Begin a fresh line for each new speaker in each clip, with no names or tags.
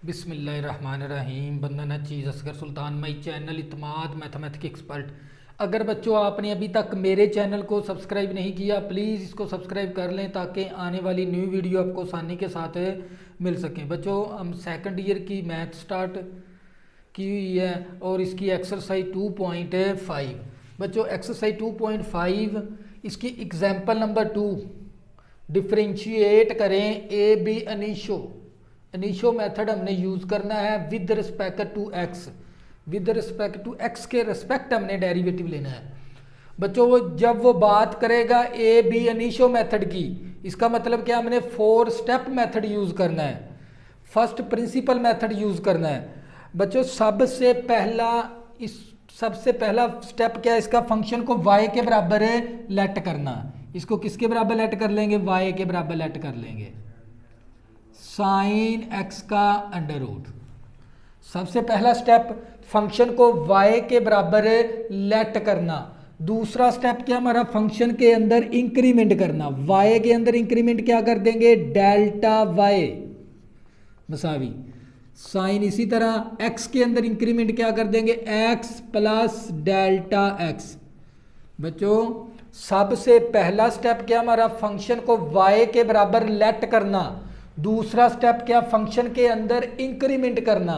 बिस्मिल्लाहिर्रहमानिर्रहीम। बंदना चीज़ असगर सुल्तान, my channel Itmad mathematic expert. अगर बच्चों आपने अभी तक मेरे चैनल को सब्सक्राइब नहीं किया, प्लीज़ इसको सब्सक्राइब कर लें ताकि आने वाली न्यू वीडियो आपको आसानी के साथ मिल सकें। बच्चों हम सेकंड ईयर की मैथ स्टार्ट की हुई है और इसकी एक्सरसाइज 2.5। बच्चों एक्सरसाइज 2.5 इसकी एग्जाम्पल नंबर 2, डिफ्रेंशिएट करें ab initio. Initio method हमने यूज़ करना है with respect to x. With respect to x के रिस्पेक्ट हमने डेरिवेटिव लेना है। बच्चों जब वो बात करेगा ए बी अनीशो मेथड की, इसका मतलब क्या, हमने 4 स्टेप मेथड यूज़ करना है। फर्स्ट प्रिंसिपल मेथड यूज़ करना है। बच्चों सबसे पहला स्टेप क्या है इसका, फंक्शन को y के बराबर लेट करना। इसको किसके बराबर लेट कर लेंगे, y के बराबर लेट कर लेंगे, साइन x का अंडर रूट। सबसे पहला स्टेप फंक्शन को y के बराबर लेट करना। दूसरा स्टेप क्या हमारा, फंक्शन के अंदर इंक्रीमेंट करना। y के अंदर इंक्रीमेंट क्या कर देंगे, डेल्टा y मसावी साइन। इसी तरह x के अंदर इंक्रीमेंट क्या कर देंगे, x प्लस डेल्टा x। बच्चों सबसे पहला स्टेप क्या हमारा, फंक्शन को y के बराबर लेट करना। दूसरा स्टेप क्या, फंक्शन के अंदर इंक्रीमेंट करना।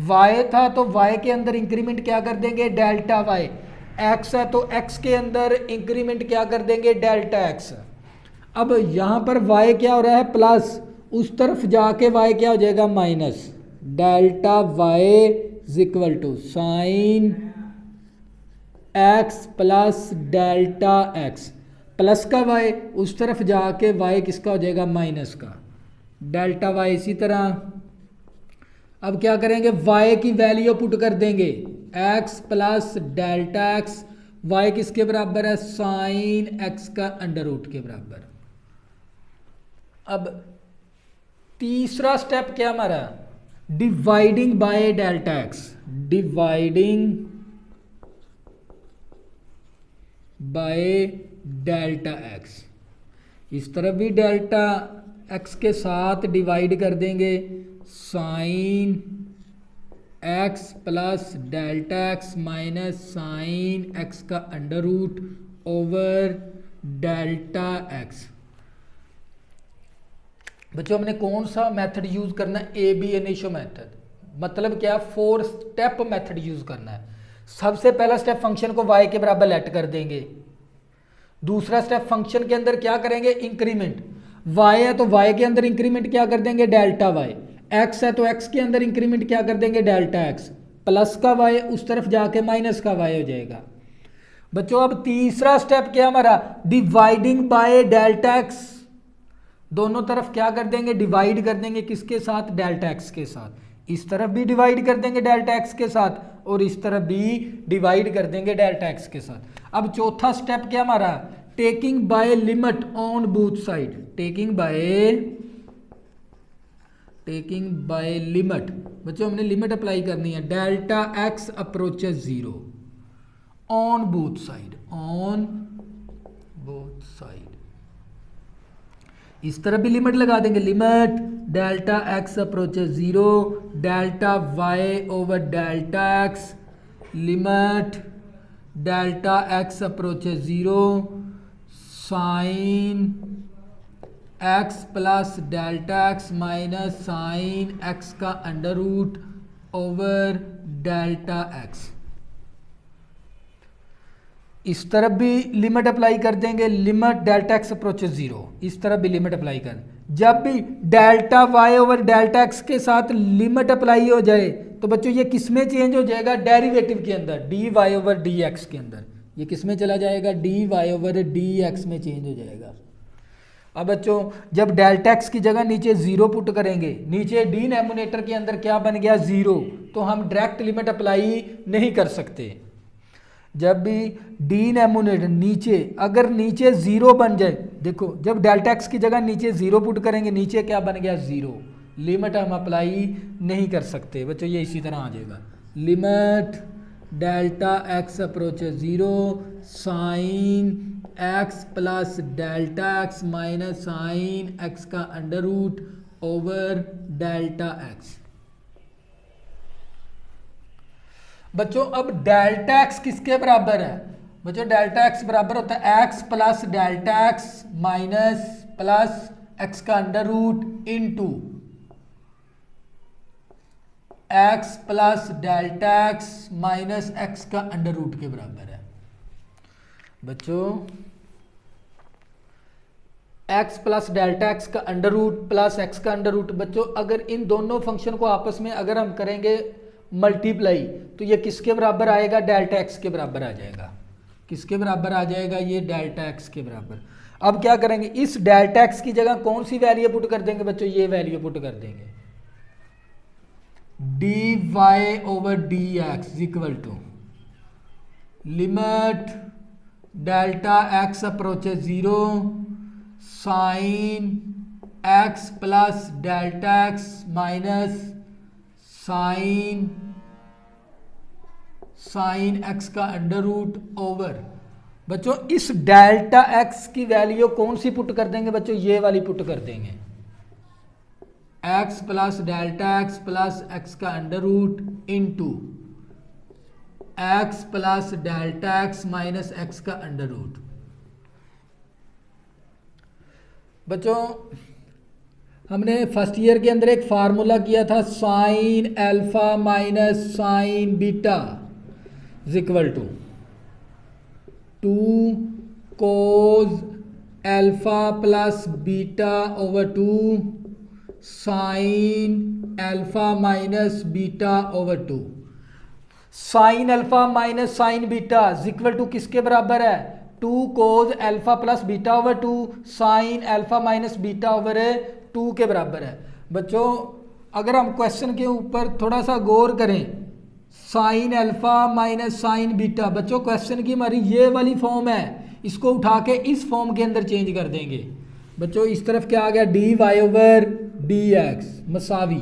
y था तो y के अंदर इंक्रीमेंट क्या कर देंगे, डेल्टा y। x है तो x के अंदर इंक्रीमेंट क्या कर देंगे, डेल्टा x। अब यहां पर y क्या हो रहा है, प्लस, उस तरफ जाके y क्या हो जाएगा, minus. Delta y is equal to sine x plus delta x। Plus का y, उस तरफ जाके y किसका हो जाएगा, माइनस का, डेल्टा y। इसी तरह अब क्या करेंगे, y की वैल्यू पुट कर देंगे, x plus delta x। y किसके बराबर है, साइन x का अंडर रूट के बराबर। अब तीसरा स्टेप क्या हमारा, dividing by delta x। Dividing by delta x। इस तरफ भी डेल्टा x के साथ डिवाइड कर देंगे, sine x plus delta x minus sine x का under root over delta x। बच्चों हमने कौन सा मेथड यूज करना है, ए बी अनीशो मेथड। मतलब क्या, 4 स्टेप मेथड यूज करना है। सबसे पहला स्टेप फंक्शन को y के बराबर लेट कर देंगे। दूसरा स्टेप फंक्शन के अंदर क्या करेंगे, इंक्रीमेंट। y है तो y के अंदर इंक्रीमेंट क्या कर देंगे, डेल्टा y। x है तो x के अंदर इंक्रीमेंट क्या कर देंगे, डेल्टा x। प्लस का y, उस तरफ जाके माइनस का y हो जाएगा। बच्चों अब तीसरा स्टेप क्या हमारा, डिवाइडिंग बाय डेल्टा x। दोनों तरफ क्या कर देंगे, डिवाइड कर देंगे, किसके साथ, डेल्टा x के साथ। इस तरफ भी डिवाइड कर देंगे डेल्टा x के साथ और इस तरफ भी डिवाइड कर देंगे डेल्टा x के साथ। अब चौथा स्टेप क्या हमारा, taking by limit on both side. Taking by limit. बच्चों हमने लिमिट अप्लाई करनी है, delta x approaches 0 on both side. On both side इस तरफ भी लिमिट लगा देंगे, limit delta x approaches 0 delta y over delta x। Limit delta x approaches 0 sine x plus delta x minus sine x का under root over delta x। इस तरफ भी limit apply कर देंगे, लिमिट डेल्टा x अप्रोचेस 0। इस तरफ भी limit apply कर, जब भी delta y over delta x के साथ लिमिट अप्लाई हो जाए तो बच्चों ये किस में चेंज हो जाएगा, डेरिवेटिव के अंदर, dy ओवर dx के अंदर। ये किस में चला जाएगा, dy ओवर dx में चेंज हो जाएगा। अब बच्चों जब डेल्टा x की जगह नीचे 0 पुट करेंगे, नीचे डिनोमिनेटर के अंदर क्या बन गया, 0, तो हम डायरेक्ट लिमिट अप्लाई नहीं कर सकते। जब भी डिनोमिनेटर नीचे, अगर नीचे 0 बन जाए, देखो जब डेल्टा x की जगह नीचे 0 पुट करेंगे, नीचे क्या बन गया, 0, लिमिट हम अप्लाई नहीं कर सकते। बच्चों ये इसी तरह आ जाएगा, limit delta x approaches 0 sine x plus delta x minus sine x का under root over delta x। बच्चों अब डेल्टा एक्स किसके बराबर है? बच्चों डेल्टा एक्स बराबर होता है x plus delta x minus plus x का under root into x plus delta x minus x का अंडर रूट के बराबर है। बच्चों x प्लस डेल्टा एक्स का अंडर रूट प्लस एक्स का अंडर रूट, बच्चों अगर इन दोनों फंक्शन को आपस में अगर हम करेंगे मल्टीप्लाई तो ये किसके बराबर आएगा? डेल्टा एक्स के बराबर आ जाएगा। किसके बराबर आ जाएगा? ये डेल्टा एक्स के बराबर। अब क्या करेंगे, इस डेल्टा एक्स की जगह कौन सी वैल्यू पुट कर देंगे बच्चों? ये वैल्यू पुट कर देंगे, d y over d x equal to limit delta x approaches 0 sine x plus delta x minus sine x का अंडर रूट ओवर। बच्चों इस डेल्टा एक्स की वैल्यू कौन सी पुट कर देंगे बच्चों? ये वाली पुट कर देंगे, x plus delta x plus x का under root into x plus delta x minus x का अंडर रूट। बच्चों हमने फर्स्ट ईयर के अंदर एक फार्मूला किया था, sine alpha minus sine beta is equal to 2 cos alpha plus beta over 2 sine alpha minus beta over 2। Sine alpha minus sine beta is equal to किसके बराबर है? 2 cos alpha plus beta over 2 sine alpha minus beta over 2 के बराबर है। बच्चों अगर हम question के ऊपर थोड़ा सा गौर करें, sign alpha minus sine beta, बच्चों क्वेश्चन की हमारी ये वाली फॉर्म है, इसको उठा के इस फॉर्म के अंदर चेंज कर देंगे। बच्चों इस तरफ क्या आ गया? D y over d x मसावी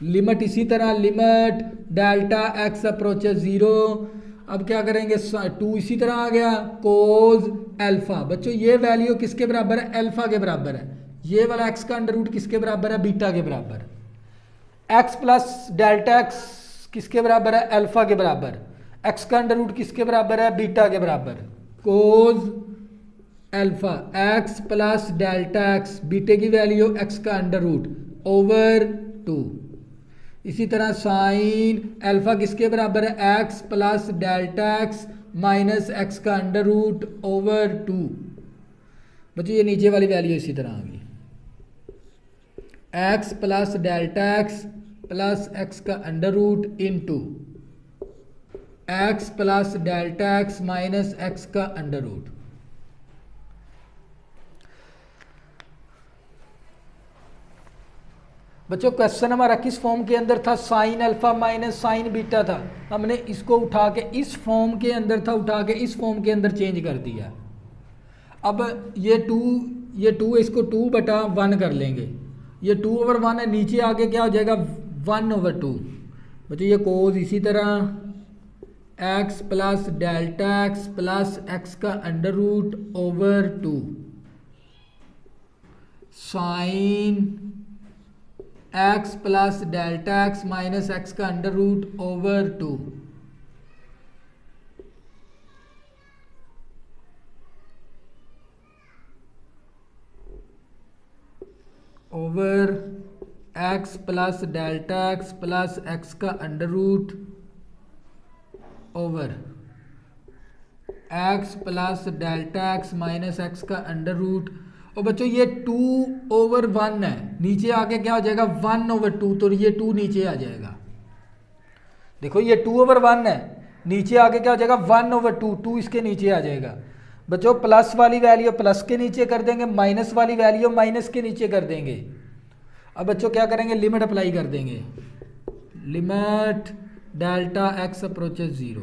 लिमिट, इसी तरह लिमिट डेल्टा एक्स अप्रोचेज 0। अब क्या करेंगे? 2 इसी तरह आ गया कोज अल्फा। बच्चों ये वैल्यू किसके बराबर है? अल्फा के बराबर है। ये वाला एक्स का अंडर रूट किसके बराबर है? बीटा के बराबर। एक्स प्लस डेल्टा एक्स किसके बराबर है? अल्फा के बराबर। एक्स का अंडर रूट किसके बराबर है? बीटा के बराबर। Cos alpha x plus delta x, बीटे की वैल्यू एक्स का अंडर रूट ओवर 2। इसी तरह साइन अल्फा किसके बराबर है? X plus delta x minus x का अंडर रूट ओवर 2। बच्चों ये नीचे वाली वैल्यू इसी तरह आ गई, x plus delta x plus x का under root into x plus delta x minus x का अंडर रूट। बच्चों क्वेश्चन हमारा किस फॉर्म के अंदर था? Sine alpha minus sine beta था। हमने इसको उठा के इस फॉर्म के अंदर था, उठा के इस फॉर्म के अंदर चेंज कर दिया। अब ये 2 इसको 2/1 कर लेंगे, ये 2/1 है, नीचे आके क्या हो जाएगा? 1/2। बच्चों ये कोज इसी तरह x plus delta x plus x का under root over 2 sine x plus delta x minus x का under root over 2 over x plus delta x plus x का under root over x plus delta x minus x का under root. और बच्चों ये 2/1 है, नीचे आके क्या हो जाएगा? 1/2, तो ये 2 नीचे आ जाएगा। देखो ये 2/1 है, नीचे आके क्या हो जाएगा? 1/2, 2 इसके नीचे आ जाएगा। बच्चों प्लस वाली वैल्यू प्लस के नीचे कर देंगे, माइनस वाली वैल्यू माइनस के नीचे कर देंगे। अब बच्चों क्या करेंगे? लिमिट अप्लाई कर देंगे, लिमिट डेल्टा एक्स अप्रोचेज 0।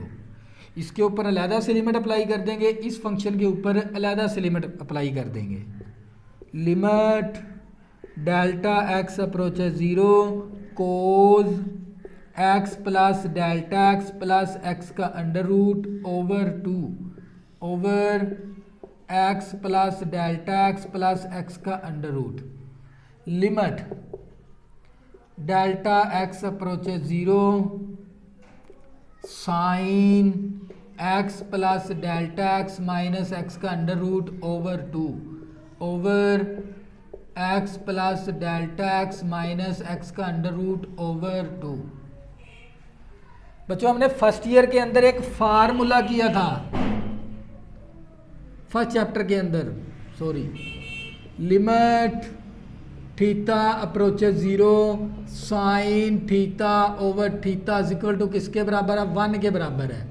इसके ऊपर अलहदा से लिमिट अप्लाई कर देंगे, इस फंक्शन के ऊपर अलहदा से लिमिट अप्लाई कर देंगे। Limit delta x approaches 0 cos x plus delta x plus x का under root over 2 over x plus delta x plus x का under root. Limit delta x approaches 0 sine x plus delta x minus x का under root over 2 over x plus delta x minus x का under root over 2। बच्चों हमने first year के अंदर एक formula किया था, फर्स्ट चैप्टर के अंदर, sorry, limit theta approaches 0 sine theta over theta is equal to किसके बराबर है? 1 के बराबर है।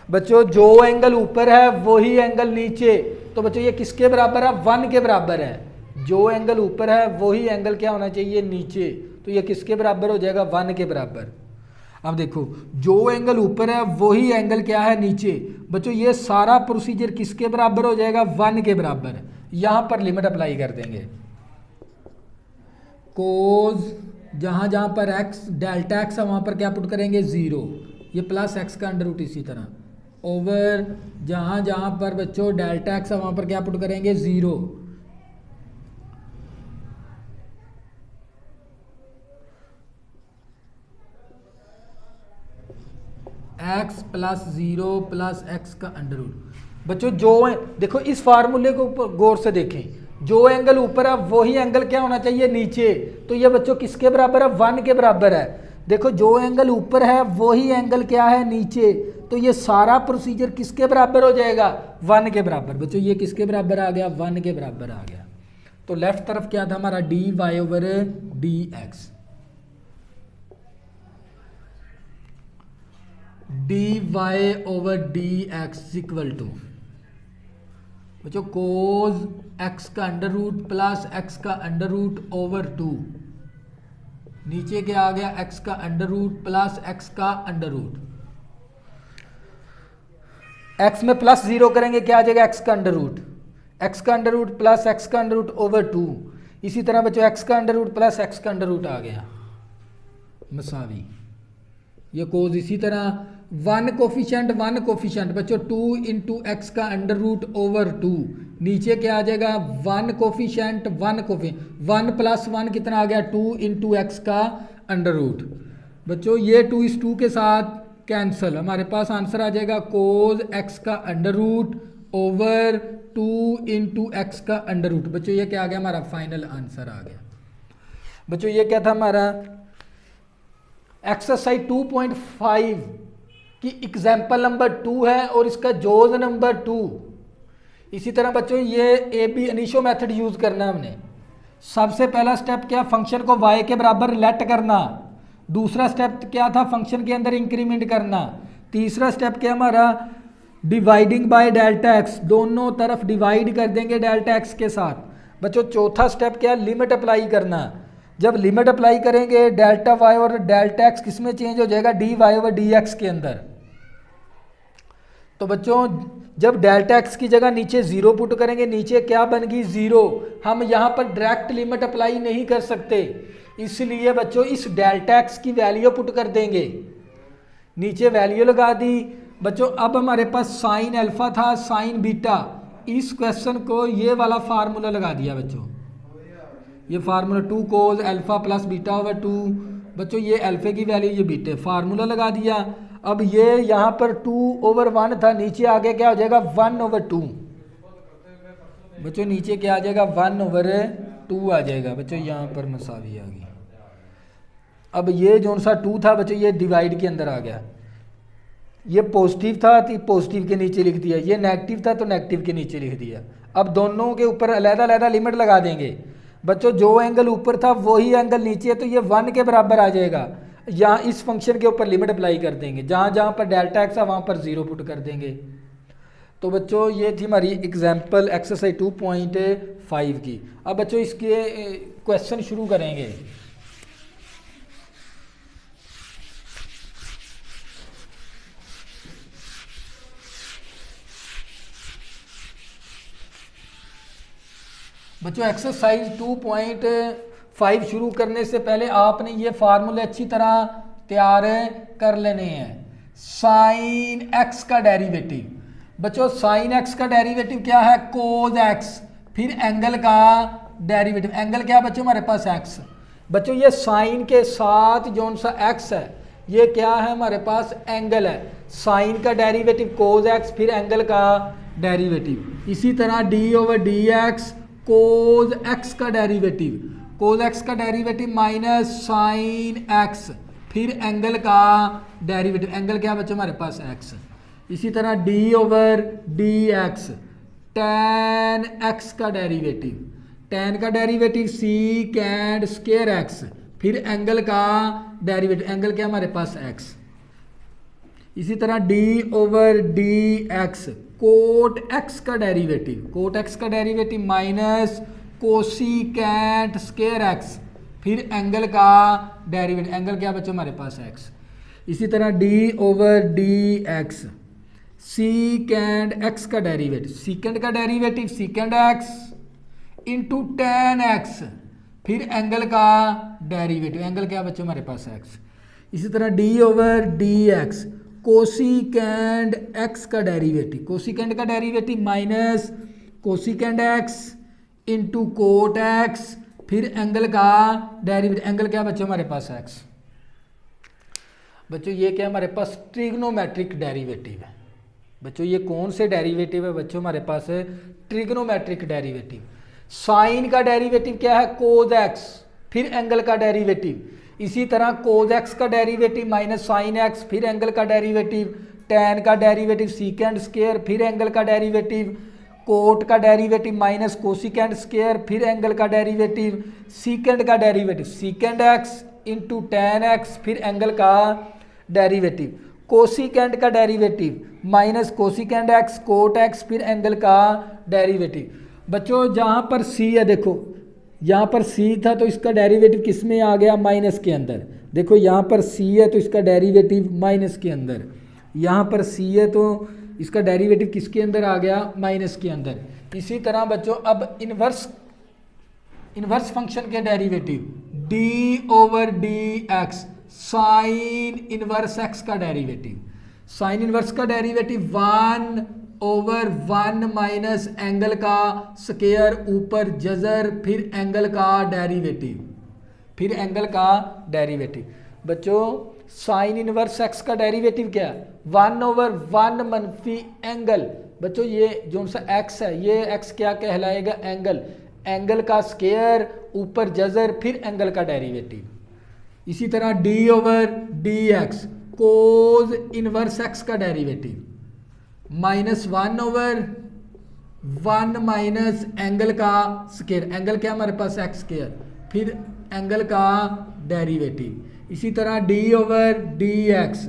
बच्चों जो एंगल ऊपर है वही एंगल नीचे, तो बच्चों ये किसके बराबर है? 1 के बराबर है। जो एंगल ऊपर है वही एंगल क्या होना चाहिए? नीचे, तो ये किसके बराबर हो जाएगा? 1 के बराबर। अब देखो जो एंगल ऊपर है वही एंगल क्या है? नीचे। बच्चों ये सारा प्रोसीजर किसके बराबर हो जाएगा? 1 के बराबर। यहां पर लिमिट अप्लाई कर देंगे, कोज जहां जहां पर x डेल्टा x है वहां पर क्या पुट करेंगे? 0, ये प्लस x का अंडर रूट इसी तरह, ओवर जहां जहां पर बच्चों डेल्टा x है वहां पर क्या पुट करेंगे? 0। x प्लस 0 प्लस x का अंडर रूट। बच्चों जो देखो इस फार्मूले को गौर से देखें, जो एंगल ऊपर है वही एंगल क्या होना चाहिए? नीचे। तो ये बच्चों किसके बराबर है? 1 के बराबर है। देखो जो एंगल ऊपर है वही एंगल क्या है? नीचे। तो ये सारा प्रोसीजर किसके बराबर हो जाएगा? 1 के बराबर। बच्चों ये किसके बराबर आ गया? 1 के बराबर आ गया। तो लेफ्ट तरफ क्या था हमारा? dy over dx, dy over dx equal to बच्चों कोज x का अंडर रूट प्लस x का अंडर रूट ओवर 2, नीचे क्या आ गया? x का अंडर रूट प्लस x का अंडर रूट, x में प्लस 0 करेंगे क्या आ जाएगा? x का अंडर रूट, x का अंडर रूट प्लस x का अंडर रूट ओवर 2। इसी तरह बच्चों x का अंडर रूट प्लस x का अंडर रूट आ गया मसावी। ये कोज इसी तरह 1 कोफिशिएंट 1 कोफिशिएंट बच्चों 2 इंटू एक्स का अंडर रूट ओवर 2, नीचे क्या आ जाएगा? 1 कोफिशिएंट 1 कोफिशिएंट 1 प्लस 1 कितना आ गया? 2 इंटू एक्स का अंडर रूट। बच्चों ये 2 इस 2 के साथ कैंसल, हमारे पास आंसर आ जाएगा कोज एक्स का under root over 2 into x का अंडर रूट। बच्चों ये क्या आ गया? हमारा फाइनल आंसर आ गया। बच्चों ये क्या था हमारा? एक्सरसाइज 2.5 की एग्जाम्पल नंबर 2 है और इसका जोज नंबर 2। इसी तरह बच्चों ये ए बी अनिशो मेथड यूज करना है हमने। सबसे पहला स्टेप क्या? फंक्शन को y के बराबर लेट करना। दूसरा स्टेप क्या था? फंक्शन के अंदर इंक्रीमेंट करना। तीसरा स्टेप क्या हमारा? डिवाइडिंग बाय डेल्टा एक्स, दोनों तरफ डिवाइड कर देंगे डेल्टा एक्स के साथ। बच्चों चौथा स्टेप क्या? लिमिट अप्लाई करना। जब लिमिट अप्लाई करेंगे डेल्टा वाई और डेल्टा एक्स किस में चेंज हो जाएगा? D y over d x के अंदर। तो बच्चों जब डेल्टा एक्स की जगह नीचे 0 पुट करेंगे, नीचे क्या बन गई? 0। हम यहाँ पर डायरेक्ट लिमिट अप्लाई नहीं कर सकते, इसलिए बच्चों इस डेल्टा एक्स की वैल्यू पुट कर देंगे। नीचे वैल्यू लगा दी। बच्चों अब हमारे पास साइन अल्फा था, साइन बीटा, इस क्वेश्चन को ये वाला फार्मूला लगा दिया बच्चों। ये फार्मूला 2 कोज अल्फा प्लस बीटा ओवर 2। बच्चों ये अल्फे की वैल्यू, ये बीटे, फार्मूला लगा दिया। अब ये यहाँ पर 2 ओवर 1 था, नीचे आगे क्या हो जाएगा? 1 ओवर 2। बच्चों नीचे क्या आ जाएगा? 1 ओवर 2 आ जाएगा। बच्चों यहाँ पर मसावी आ गई। अब ये जो सा 2 था बच्चों ये डिवाइड के अंदर आ गया। ये पॉजिटिव था तो पॉजिटिव के नीचे लिख दिया, ये नेगेटिव था तो नेगेटिव के नीचे लिख दिया। अब दोनों के ऊपर अलग-अलग लिमिट लगा देंगे। बच्चों जो एंगल ऊपर था वही एंगल नीचे है, तो ये 1 के बराबर आ जाएगा। यहाँ इस फंक्शन के ऊपर लिमिट अप्लाई कर देंगे, जहाँ जहाँ पर डेल्टा एक्स है वहाँ पर 0 पुट कर देंगे। तो बच्चों ये थी हमारी एग्जाम्पल एक्सरसाइज 2.5 की। अब बच्चों इसके क्वेश्चन शुरू करेंगे। बच्चों एक्सरसाइज 2.5 शुरू करने से पहले आपने ये फार्मूले अच्छी तरह तैयार कर लेने हैं। साइन एक्स का डेरिवेटिव, बच्चों साइन एक्स का डेरिवेटिव क्या है? कोज एक्स, फिर एंगल का डेरिवेटिव, एंगल क्या बच्चों हमारे पास? एक्स। बच्चों ये साइन के साथ जो सा एक्स है ये क्या है हमारे पास, एंगल है। साइन का डेरिवेटिव कोज एक्स, फिर एंगल का डेरिवेटिव। इसी तरह डी ओवर डी एक्स कोज एक्स का डेरिवेटिव, कोज एक्स का डेरिवेटिव माइनस साइन एक्स, फिर एंगल का डेरिवेटिव। एंगल क्या बच्चों हमारे पास, एक्स। इसी तरह d over d x tan x का डेरिवेटिव, टैन का डेरिवेटिव सीकेंड स्क्वायर एक्स, फिर एंगल का डेरिवेटिव। एंगल क्या हमारे पास, एक्स। इसी तरह d over d x cot x का डेरिवेटिव, कोट एक्स का derivative minus cosecant square x, फिर एंगल का डेरिवेटिव। एंगल क्या बच्चों हमारे पास, एक्स। इसी तरह d over d x secant x का डेरिवेटिव, सीकेंड का derivative secant x into tan x, फिर एंगल का डेरिवेटिव। एंगल क्या बच्चों हमारे पास, एक्स। इसी तरह d over d x cosecant x का डेरिवेटिव, कोसिकेंड का derivative minus cosecant x into coat x, फिर एंगल का डेरिवेटिव। एंगल क्या बच्चों हमारे पास, एक्स। बच्चों ये क्या हमारे पास, ट्रिग्नोमेट्रिक डेरिवेटिव है। बच्चों ये कौन से डेरिवेटिव है बच्चों हमारे पास, है ट्रिग्नोमेट्रिक डेरिवेटिव। साइन का डेरिवेटिव क्या है, कोज एक्स, फिर एंगल का डेरिवेटिव। इसी तरह कोज एक्स का डेरिवेटिव माइनस साइन एक्स, फिर एंगल का डेरिवेटिव। टैन का डेरिवेटिव सीकेंड स्क्वायर, फिर एंगल का डेरिवेटिव। कोट का डेरिवेटिव माइनस कोसिकेंड स्क्वायर, फिर एंगल का डेरिवेटिव। सीकेंड का derivative secant x into tan x, फिर एंगल का डेरिवेटिव। कोसिकेंड का derivative minus cosecant x cot x, फिर एंगल का डेरिवेटिव। बच्चों जहाँ पर सी है, देखो यहाँ पर सी था तो इसका डेरिवेटिव किस में आ गया, माइनस के अंदर। देखो यहाँ पर सी है तो इसका डेरिवेटिव माइनस के अंदर, यहाँ पर सी है तो इसका डेरिवेटिव किसके अंदर आ गया, माइनस के अंदर। इसी तरह बच्चों अब इन्वर्स फंक्शन के derivative D over d x sine inverse x का डेरिवेटिव, साइन इनवर्स का डेरिवेटिव 1 ओवर 1 माइनस एंगल का स्क्वायर ऊपर जजर, फिर एंगल का डेरिवेटिव, फिर एंगल का डेरिवेटिव। बच्चों साइन इनवर्स एक्स का डेरिवेटिव क्या है, 1 ओवर 1 मनफी एंगल। बच्चों ये जो सा एक्स है, ये एक्स क्या कहलाएगा, एंगल, एंगल का स्क्वायर ऊपर जजर, फिर एंगल का डेरिवेटिव। इसी तरह d over d x cos inverse x का derivative minus 1 over 1 minus angle का स्क्वायर, एंगल क्या हमारे पास एक्स स्क्वायर, फिर एंगल का डेरिवेटिव। इसी तरह d over d x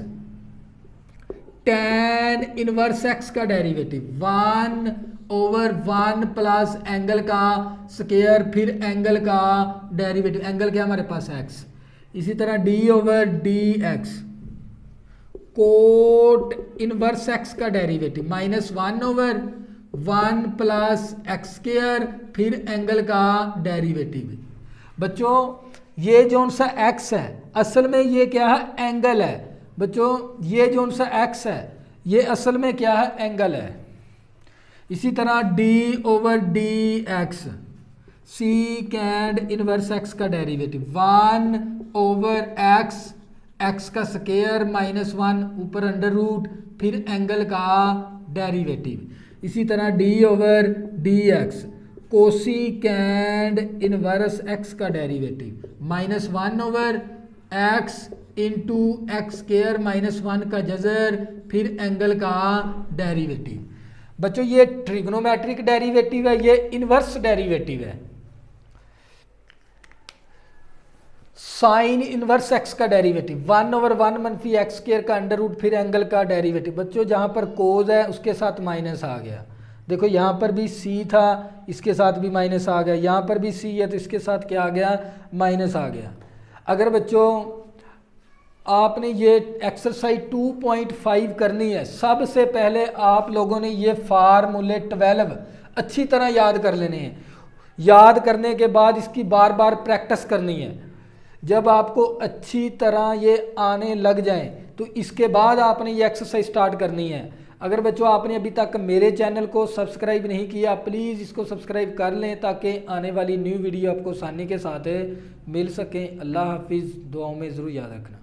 tan inverse x का डेरिवेटिव 1 ओवर 1 प्लस एंगल का स्क्वायर, फिर एंगल का डेरिवेटिव। एंगल क्या हमारे पास एक्स। इसी तरह d over d x cot inverse x का derivative minus 1 over 1 plus x square, फिर एंगल का डेरिवेटिव। बच्चों ये जो सा एक्स है असल में ये क्या है, एंगल है। बच्चों ये जो सा एक्स है ये असल में क्या है, एंगल है। इसी तरह d over d x secant inverse x का डेरिवेटिव 1 ओवर एक्स, एक्स का स्क्वायर माइनस 1 ऊपर अंडर रूट, फिर एंगल का डेरिवेटिव। इसी तरह d over d x cosecant inverse x का derivative minus 1 over x into x square minus 1 का जजर, फिर एंगल का डेरिवेटिव। बच्चों ये ट्रिग्नोमेट्रिक डेरिवेटिव है, ये इनवर्स डेरिवेटिव है। साइन इनवर्स एक्स का डेरिवेटिव 1 ओवर 1 मनफी एक्स स्क्वायर का अंडर रूट, फिर एंगल का डेरिवेटिव। बच्चों जहाँ पर कोज है उसके साथ माइनस आ गया। देखो यहाँ पर भी सी था, इसके साथ भी माइनस आ गया। यहाँ पर भी सी है तो इसके साथ क्या आ गया, माइनस आ गया। अगर बच्चों आपने ये एक्सरसाइज 2.5 करनी है, सबसे पहले आप लोगों ने ये फार्मूले 12 अच्छी तरह याद कर लेने हैं। याद करने के बाद इसकी बार बार प्रैक्टिस करनी है। जब आपको अच्छी तरह ये आने लग जाएं तो इसके बाद आपने ये एक्सरसाइज स्टार्ट करनी है। अगर बच्चों आपने अभी तक मेरे चैनल को सब्सक्राइब नहीं किया, प्लीज़ इसको सब्सक्राइब कर लें ताकि आने वाली न्यू वीडियो आपको आसानी के साथ मिल सकें। अल्लाह हाफिज़, दुआओं में ज़रूर याद रखना।